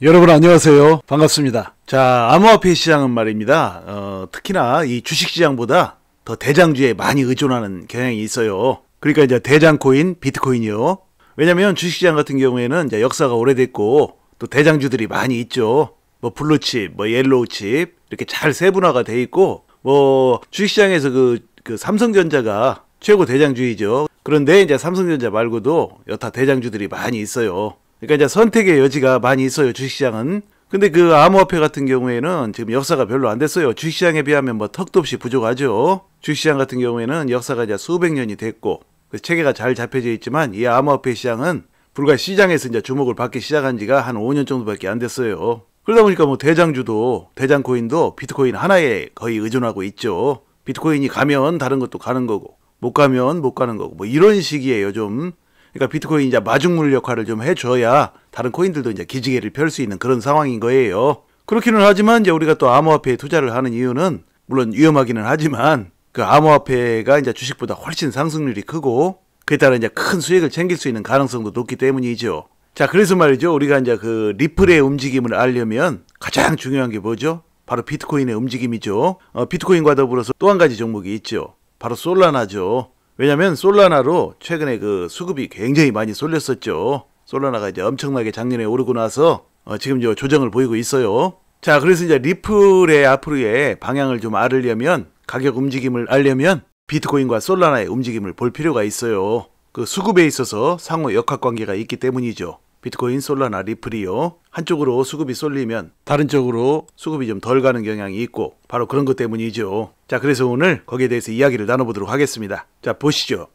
여러분 안녕하세요. 반갑습니다. 자, 암호화폐 시장은 말입니다. 특히나 이 주식시장보다 더 대장주에 많이 의존하는 경향이 있어요. 그러니까 이제 대장코인, 비트코인이요. 왜냐면 주식시장 같은 경우에는 이제 역사가 오래됐고 또 대장주들이 많이 있죠. 뭐 블루칩, 뭐 옐로우칩 이렇게 잘 세분화가 돼 있고 뭐 주식시장에서 그 삼성전자가 최고 대장주이죠. 그런데 이제 삼성전자 말고도 여타 대장주들이 많이 있어요. 그러니까 이제 선택의 여지가 많이 있어요, 주식시장은. 근데 그 암호화폐 같은 경우에는 지금 역사가 별로 안 됐어요. 주식시장에 비하면 뭐 턱도 없이 부족하죠. 주식시장 같은 경우에는 역사가 이제 수백 년이 됐고, 그 체계가 잘 잡혀져 있지만, 이 암호화폐 시장은 불과 시장에서 이제 주목을 받기 시작한 지가 한 5년 정도밖에 안 됐어요. 그러다 보니까 뭐 대장주도, 대장코인도 비트코인 하나에 거의 의존하고 있죠. 비트코인이 가면 다른 것도 가는 거고, 못 가면 못 가는 거고, 뭐 이런 식이에요, 좀. 그러니까 비트코인 이제 마중물 역할을 좀 해줘야 다른 코인들도 이제 기지개를 펼 수 있는 그런 상황인 거예요. 그렇기는 하지만 이제 우리가 또 암호화폐에 투자를 하는 이유는 물론 위험하기는 하지만 그 암호화폐가 이제 주식보다 훨씬 상승률이 크고 그에 따라 이제 큰 수익을 챙길 수 있는 가능성도 높기 때문이죠. 자, 그래서 말이죠. 우리가 이제 그 리플의 움직임을 알려면 가장 중요한 게 뭐죠? 바로 비트코인의 움직임이죠. 비트코인과 더불어서 또 한 가지 종목이 있죠. 바로 솔라나죠. 왜냐면 솔라나로 최근에 그 수급이 굉장히 많이 쏠렸었죠. 솔라나가 이제 엄청나게 작년에 오르고 나서 지금 저 조정을 보이고 있어요. 자, 그래서 이제 리플의 앞으로의 방향을 좀 알으려면 가격 움직임을 알려면 비트코인과 솔라나의 움직임을 볼 필요가 있어요. 그 수급에 있어서 상호 역학관계가 있기 때문이죠. 비트코인, 솔라나, 리플이요. 한쪽으로 수급이 쏠리면 다른 쪽으로 수급이 좀 덜 가는 경향이 있고 바로 그런 것 때문이죠. 자, 그래서 오늘 거기에 대해서 이야기를 나눠보도록 하겠습니다. 자, 보시죠.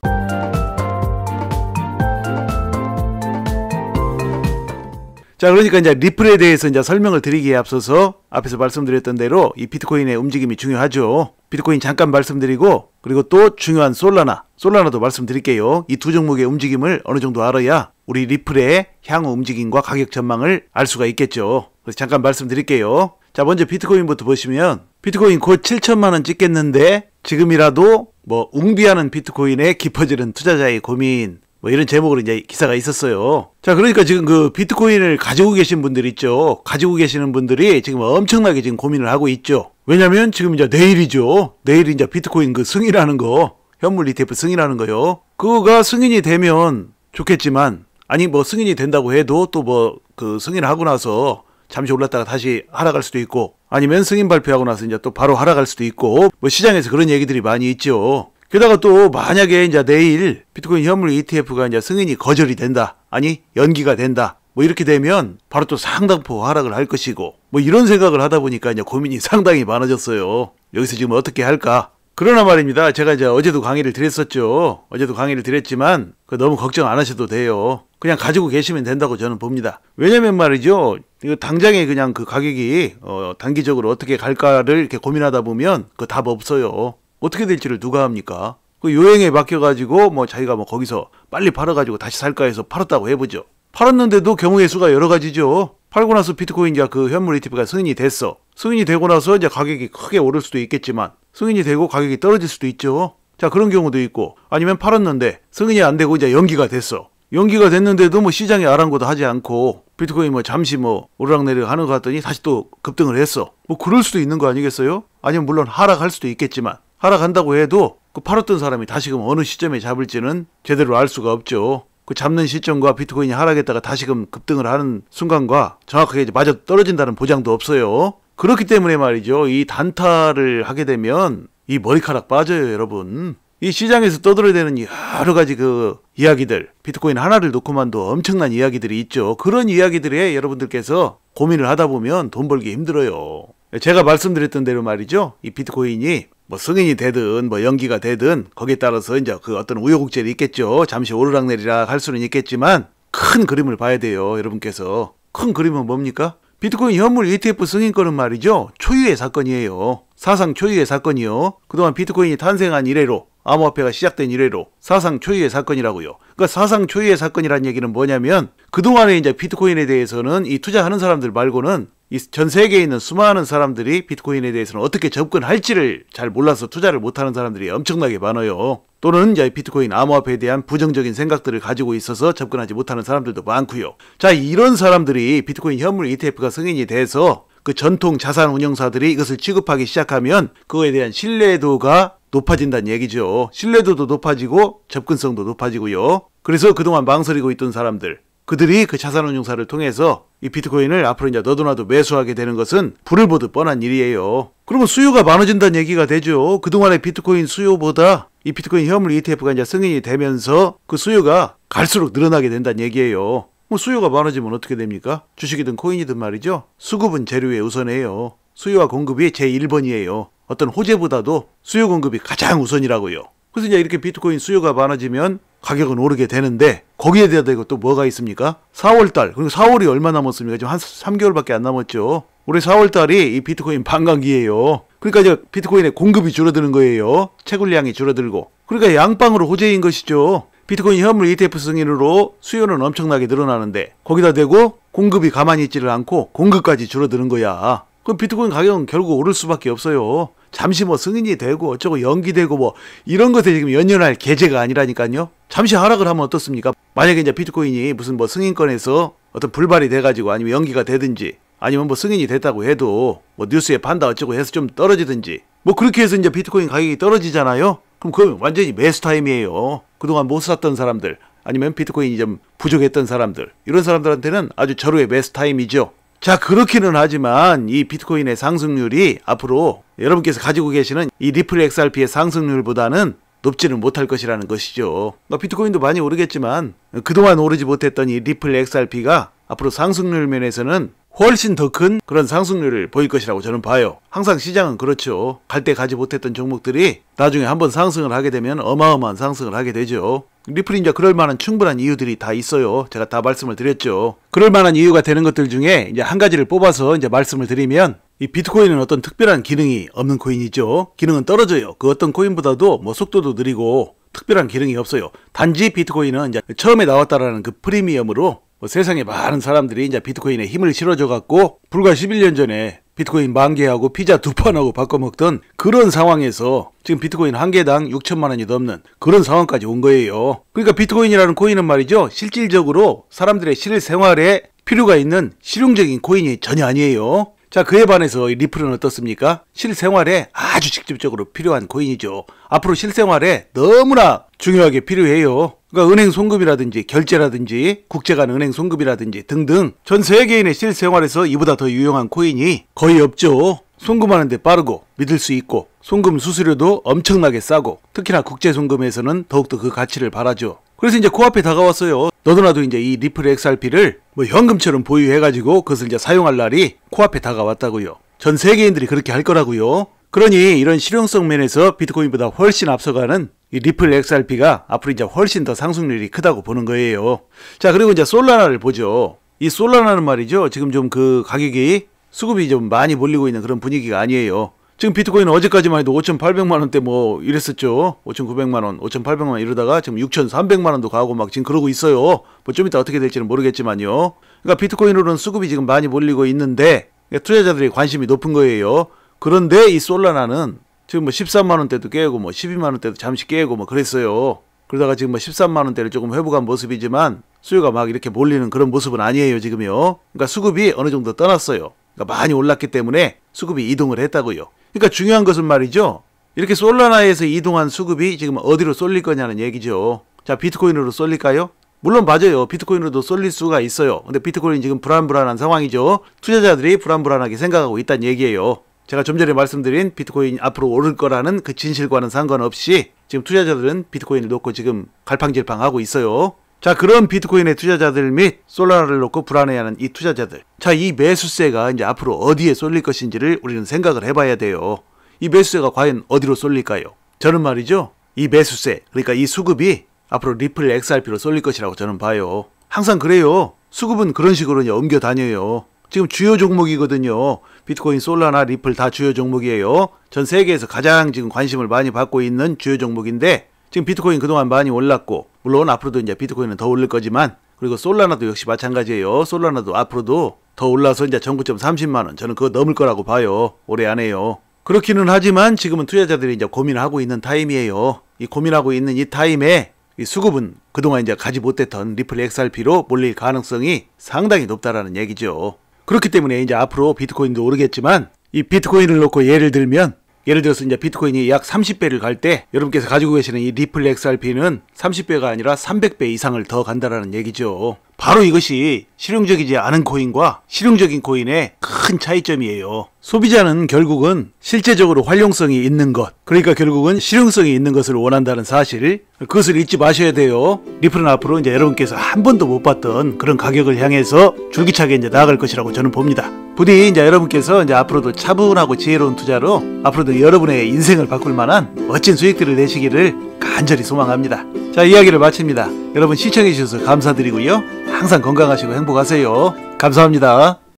자, 그러니까 이제 리플에 대해서 이제 설명을 드리기에 앞서서 앞에서 말씀드렸던 대로 이 비트코인의 움직임이 중요하죠. 비트코인 잠깐 말씀드리고 그리고 또 중요한 솔라나도 말씀드릴게요. 이 두 종목의 움직임을 어느 정도 알아야 우리 리플의 향후 움직임과 가격 전망을 알 수가 있겠죠. 그래서 잠깐 말씀드릴게요. 자, 먼저 비트코인부터 보시면 비트코인 곧 7천만 원 찍겠는데 지금이라도 뭐 웅비하는 비트코인에 깊어지는 투자자의 고민 뭐 이런 제목으로 이제 기사가 있었어요. 자, 그러니까 지금 그 비트코인을 가지고 계신 분들 있죠. 가지고 계시는 분들이 지금 엄청나게 지금 고민을 하고 있죠. 왜냐면 지금 이제 내일이죠. 내일 이제 비트코인 그 승인하는 거, 현물 ETF 승인하는 거요. 그거가 승인이 되면 좋겠지만, 아니 뭐 승인이 된다고 해도 또 뭐 그 승인하고 나서 잠시 올랐다가 다시 하락할 수도 있고, 아니면 승인 발표하고 나서 이제 또 바로 하락할 수도 있고, 뭐 시장에서 그런 얘기들이 많이 있죠. 게다가 또 만약에 이제 내일 비트코인 현물 ETF가 이제 승인이 거절이 된다. 아니 연기가 된다. 뭐 이렇게 되면 바로 또 상당폭 하락을 할 것이고 뭐 이런 생각을 하다 보니까 이제 고민이 상당히 많아졌어요. 여기서 지금 어떻게 할까? 그러나 말입니다. 제가 이제 어제도 강의를 드렸었죠. 어제도 강의를 드렸지만 너무 걱정 안 하셔도 돼요. 그냥 가지고 계시면 된다고 저는 봅니다. 왜냐면 말이죠. 이거 당장에 그냥 그 가격이 단기적으로 어떻게 갈까를 이렇게 고민하다 보면 그 답 없어요. 어떻게 될지를 누가 합니까? 그 요행에 맡겨가지고 뭐 자기가 뭐 거기서 빨리 팔아가지고 다시 살까 해서 팔았다고 해보죠. 팔았는데도 경우의 수가 여러 가지죠. 팔고 나서 비트코인과 그 현물 ETF가 승인이 됐어. 승인이 되고 나서 이제 가격이 크게 오를 수도 있겠지만 승인이 되고 가격이 떨어질 수도 있죠. 자, 그런 경우도 있고 아니면 팔았는데 승인이 안 되고 이제 연기가 됐어. 연기가 됐는데도 뭐 시장에 아랑곳도 하지 않고 비트코인 뭐 잠시 뭐 오르락내리락 하는 거 같더니 다시 또 급등을 했어. 뭐 그럴 수도 있는 거 아니겠어요? 아니면 물론 하락할 수도 있겠지만 하락한다고 해도 그 팔았던 사람이 다시금 어느 시점에 잡을지는 제대로 알 수가 없죠. 그 잡는 시점과 비트코인이 하락했다가 다시금 급등을 하는 순간과 정확하게 이제 맞아 떨어진다는 보장도 없어요. 그렇기 때문에 말이죠. 이 단타를 하게 되면 이 머리카락 빠져요, 여러분. 이 시장에서 떠들어대는 여러 가지 그 이야기들, 비트코인 하나를 놓고만도 엄청난 이야기들이 있죠. 그런 이야기들에 여러분들께서 고민을 하다 보면 돈 벌기 힘들어요. 제가 말씀드렸던 대로 말이죠. 이 비트코인이 뭐 승인이 되든 뭐 연기가 되든 거기에 따라서 이제 그 어떤 우여곡절이 있겠죠. 잠시 오르락내리락 할 수는 있겠지만 큰 그림을 봐야 돼요. 여러분께서. 큰 그림은 뭡니까? 비트코인 현물 ETF 승인권은 말이죠. 초유의 사건이에요. 사상 초유의 사건이요. 그동안 비트코인이 탄생한 이래로 암호화폐가 시작된 이래로 사상 초유의 사건이라고요. 그러니까 사상 초유의 사건이란 얘기는 뭐냐면 그동안에 이제 비트코인에 대해서는 이 투자하는 사람들 말고는 이 전 세계에 있는 수많은 사람들이 비트코인에 대해서는 어떻게 접근할지를 잘 몰라서 투자를 못하는 사람들이 엄청나게 많아요. 또는 이제 비트코인 암호화폐에 대한 부정적인 생각들을 가지고 있어서 접근하지 못하는 사람들도 많고요. 자, 이런 사람들이 비트코인 현물 ETF가 승인이 돼서 그 전통 자산 운용사들이 이것을 취급하기 시작하면 그거에 대한 신뢰도가 높아진다는 얘기죠. 신뢰도도 높아지고 접근성도 높아지고요. 그래서 그동안 망설이고 있던 사람들, 그들이 그 자산운용사를 통해서 이 비트코인을 앞으로 이제 너도나도 매수하게 되는 것은 불을 보듯 뻔한 일이에요. 그러면 수요가 많아진다는 얘기가 되죠. 그동안의 비트코인 수요보다 이 비트코인 현물 ETF가 이제 승인이 되면서 그 수요가 갈수록 늘어나게 된다는 얘기예요. 뭐 수요가 많아지면 어떻게 됩니까? 주식이든 코인이든 말이죠. 수급은 재료에 우선해요. 수요와 공급이 제1번이에요. 어떤 호재보다도 수요 공급이 가장 우선이라고요. 그래서 이제 이렇게 비트코인 수요가 많아지면 가격은 오르게 되는데 거기에 대해서 또 뭐가 있습니까? 4월달, 그리고 4월이 얼마 남았습니까? 지금 한 3개월밖에 안 남았죠. 올해 4월달이 이 비트코인 반감기예요. 그러니까 이제 비트코인의 공급이 줄어드는 거예요. 채굴량이 줄어들고. 그러니까 양방으로 호재인 것이죠. 비트코인 현물 ETF 승인으로 수요는 엄청나게 늘어나는데 거기다 대고 공급이 가만히 있지를 않고 공급까지 줄어드는 거야. 그럼 비트코인 가격은 결국 오를 수밖에 없어요. 잠시 뭐 승인이 되고 어쩌고 연기되고 뭐 이런 것에 지금 연연할 계제가 아니라니까요. 잠시 하락을 하면 어떻습니까? 만약에 이제 비트코인이 무슨 뭐 승인권에서 어떤 불발이 돼가지고 아니면 연기가 되든지 아니면 뭐 승인이 됐다고 해도 뭐 뉴스에 판다 어쩌고 해서 좀 떨어지든지 뭐 그렇게 해서 이제 비트코인 가격이 떨어지잖아요. 그럼 그건 완전히 매수 타임이에요. 그동안 못 샀던 사람들 아니면 비트코인이 좀 부족했던 사람들 이런 사람들한테는 아주 절호의 매수 타임이죠. 자, 그렇기는 하지만 이 비트코인의 상승률이 앞으로 여러분께서 가지고 계시는 이 리플 XRP의 상승률보다는 높지는 못할 것이라는 것이죠. 비트코인도 많이 오르겠지만 그동안 오르지 못했던 이 리플 XRP가 앞으로 상승률 면에서는 훨씬 더 큰 그런 상승률을 보일 것이라고 저는 봐요. 항상 시장은 그렇죠. 갈 때 가지 못했던 종목들이 나중에 한번 상승을 하게 되면 어마어마한 상승을 하게 되죠. 리플이 이제 그럴 만한 충분한 이유들이 다 있어요. 제가 다 말씀을 드렸죠. 그럴 만한 이유가 되는 것들 중에 이제 한 가지를 뽑아서 이제 말씀을 드리면 이 비트코인은 어떤 특별한 기능이 없는 코인이죠. 기능은 떨어져요. 그 어떤 코인보다도 뭐 속도도 느리고 특별한 기능이 없어요. 단지 비트코인은 이제 처음에 나왔다라는 그 프리미엄으로 뭐 세상에 많은 사람들이 이제 비트코인에 힘을 실어줘 갖고 불과 11년 전에 비트코인 10,000개하고 피자 2판하고 바꿔먹던 그런 상황에서 지금 비트코인 한 개당 6천만 원이 넘는 그런 상황까지 온 거예요. 그러니까 비트코인이라는 코인은 말이죠. 실질적으로 사람들의 실생활에 필요가 있는 실용적인 코인이 전혀 아니에요. 자, 그에 반해서 리플은 어떻습니까? 실생활에 아주 직접적으로 필요한 코인이죠. 앞으로 실생활에 너무나 중요하게 필요해요. 그러니까 은행 송금이라든지 결제라든지 국제간 은행 송금이라든지 등등 전 세계인의 실생활에서 이보다 더 유용한 코인이 거의 없죠. 송금하는데 빠르고 믿을 수 있고 송금 수수료도 엄청나게 싸고 특히나 국제 송금에서는 더욱더 그 가치를 바라죠. 그래서 이제 코앞에 다가왔어요. 너도나도 이제 이 리플 XRP를 뭐 현금처럼 보유해가지고 그것을 이제 사용할 날이 코앞에 다가왔다고요. 전 세계인들이 그렇게 할 거라고요. 그러니 이런 실용성 면에서 비트코인보다 훨씬 앞서가는 이 리플 XRP가 앞으로 이제 훨씬 더 상승률이 크다고 보는 거예요. 자, 그리고 이제 솔라나를 보죠. 이 솔라나는 말이죠. 지금 좀 그 가격이 수급이 좀 많이 몰리고 있는 그런 분위기가 아니에요. 지금 비트코인은 어제까지만 해도 5,800만 원대 뭐 이랬었죠. 5,900만 원, 5,800만 원 이러다가 지금 6,300만 원도 가고 막 지금 그러고 있어요. 뭐 좀 이따 어떻게 될지는 모르겠지만요. 그러니까 비트코인으로는 수급이 지금 많이 몰리고 있는데 투자자들이 관심이 높은 거예요. 그런데 이 솔라나는 지금 뭐 13만 원대도 깨고 뭐 12만 원대도 잠시 깨고 뭐 그랬어요. 그러다가 지금 뭐 13만 원대를 조금 회복한 모습이지만 수요가 막 이렇게 몰리는 그런 모습은 아니에요, 지금요. 그러니까 수급이 어느 정도 떠났어요. 그러니까 많이 올랐기 때문에 수급이 이동을 했다고요. 그러니까 중요한 것은 말이죠. 이렇게 솔라나에서 이동한 수급이 지금 어디로 쏠릴 거냐는 얘기죠. 자, 비트코인으로 쏠릴까요? 물론 맞아요. 비트코인으로도 쏠릴 수가 있어요. 근데 비트코인이 지금 불안불안한 상황이죠. 투자자들이 불안불안하게 생각하고 있다는 얘기예요. 제가 좀 전에 말씀드린 비트코인 앞으로 오를 거라는 그 진실과는 상관없이 지금 투자자들은 비트코인을 놓고 지금 갈팡질팡하고 있어요. 자, 그런 비트코인의 투자자들 및 솔라나를 놓고 불안해하는 이 투자자들. 자, 이 매수세가 이제 앞으로 어디에 쏠릴 것인지를 우리는 생각을 해봐야 돼요. 이 매수세가 과연 어디로 쏠릴까요? 저는 말이죠. 이 매수세, 그러니까 이 수급이 앞으로 리플 XRP로 쏠릴 것이라고 저는 봐요. 항상 그래요. 수급은 그런 식으로 이제 옮겨 다녀요. 지금 주요 종목이거든요. 비트코인, 솔라나, 리플 다 주요 종목이에요. 전 세계에서 가장 지금 관심을 많이 받고 있는 주요 종목인데 지금 비트코인 그동안 많이 올랐고 물론 앞으로도 이제 비트코인은 더 오를 거지만 그리고 솔라나도 역시 마찬가지예요. 솔라나도 앞으로도 더 올라서 이제 전고점 30만원 저는 그거 넘을 거라고 봐요. 올해 안에요. 그렇기는 하지만 지금은 투자자들이 이제 고민하고 있는 타임이에요. 이 고민하고 있는 이 타임에 이 수급은 그동안 이제 가지 못했던 리플 XRP로 몰릴 가능성이 상당히 높다라는 얘기죠. 그렇기 때문에 이제 앞으로 비트코인도 오르겠지만 이 비트코인을 놓고 예를 들어서 이제 비트코인이 약 30배를 갈 때 여러분께서 가지고 계시는 이 리플 XRP는 30배가 아니라 300배 이상을 더 간다라는 얘기죠. 바로 이것이 실용적이지 않은 코인과 실용적인 코인의 큰 차이점이에요. 소비자는 결국은 실제적으로 활용성이 있는 것, 그러니까 결국은 실용성이 있는 것을 원한다는 사실, 그것을 잊지 마셔야 돼요. 리플은 앞으로 이제 여러분께서 한 번도 못 봤던 그런 가격을 향해서 줄기차게 이제 나아갈 것이라고 저는 봅니다. 부디 이제 여러분께서 이제 앞으로도 차분하고 지혜로운 투자로 앞으로도 여러분의 인생을 바꿀 만한 멋진 수익들을 내시기를 간절히 소망합니다. 자, 이야기를 마칩니다. 여러분 시청해 주셔서 감사드리고요. 항상 건강하시고 행복하세요. 감사합니다.